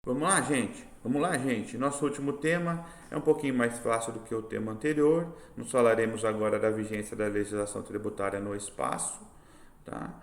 Vamos lá, gente? Vamos lá, gente. Nosso último tema é um pouquinho mais fácil do que o tema anterior. Nós falaremos agora da vigência da legislação tributária no espaço, tá?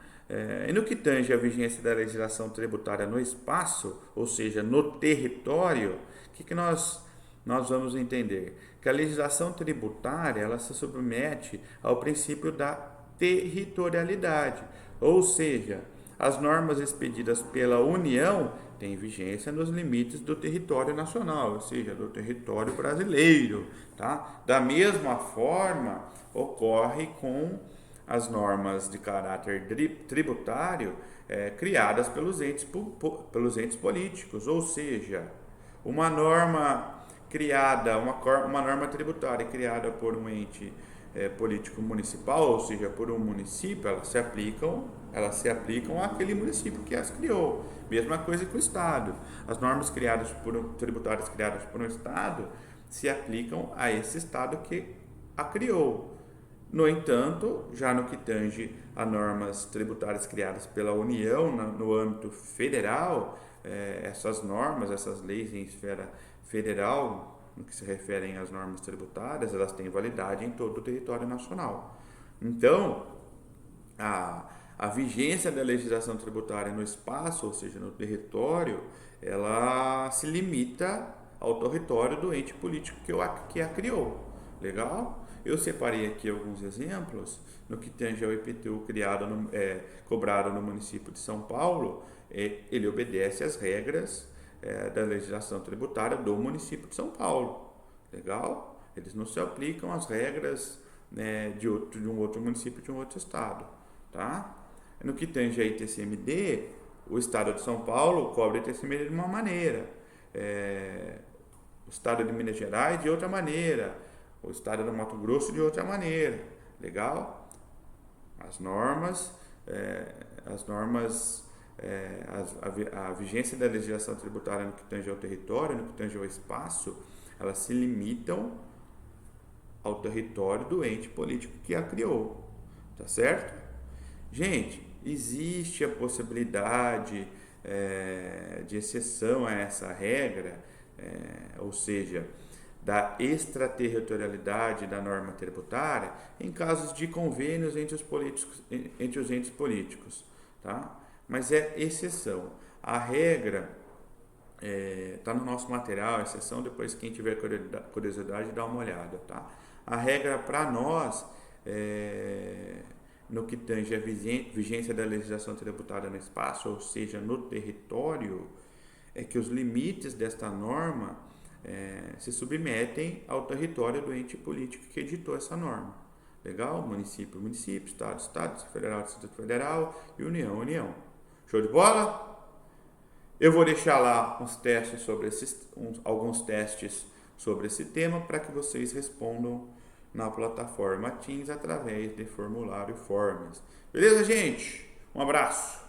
E no que tange a vigência da legislação tributária no espaço, ou seja, no território, o que nós vamos entender? Que a legislação tributária ela se submete ao princípio da territorialidade, ou seja, as normas expedidas pela União têm vigência nos limites do território nacional, ou seja, do território brasileiro, tá? Da mesma forma, ocorre com as normas de caráter tributário criadas pelos entes políticos, ou seja, uma norma criada, uma norma tributária criada por um ente político municipal, ou seja, por um município, elas se aplicam àquele município que as criou. Mesma coisa que o Estado. As normas tributárias criadas por um Estado se aplicam a esse Estado que a criou. No entanto, já no que tange a normas tributárias criadas pela União no âmbito federal, essas normas, essas leis em esfera federal, no que se referem às normas tributárias, elas têm validade em todo o território nacional. Então, a vigência da legislação tributária no espaço, ou seja, no território, ela se limita ao território do ente político que a criou. Legal? Eu separei aqui alguns exemplos no que tange ao IPTU cobrado no município de São Paulo. Ele obedece às regras da legislação tributária do município de São Paulo. Legal? Eles não se aplicam às regras de um outro município, de um outro estado. Tá? No que tange a ITCMD, o estado de São Paulo cobra ITCMD de uma maneira, o estado de Minas Gerais de outra maneira, o estado do Mato Grosso de outra maneira. Legal? A vigência da legislação tributária no que tange ao território, no que tange ao espaço, elas se limitam ao território do ente político que a criou. Tá certo? Gente, existe a possibilidade de exceção a essa regra, ou seja, da extraterritorialidade da norma tributária em casos de convênios entre os entes políticos, tá? Mas é exceção. A regra está no nosso material, exceção, depois quem tiver curiosidade dá uma olhada, tá? A regra para nós no que tange a vigência da legislação tributária no espaço, ou seja, no território, é que os limites desta norma se submetem ao território do ente político que editou essa norma. Legal? Município, município, estado, estado, federal, distrito federal e união, união. Show de bola? Eu vou deixar lá alguns testes sobre esse tema para que vocês respondam na plataforma Teams através de formulário Forms. Beleza, gente? Um abraço!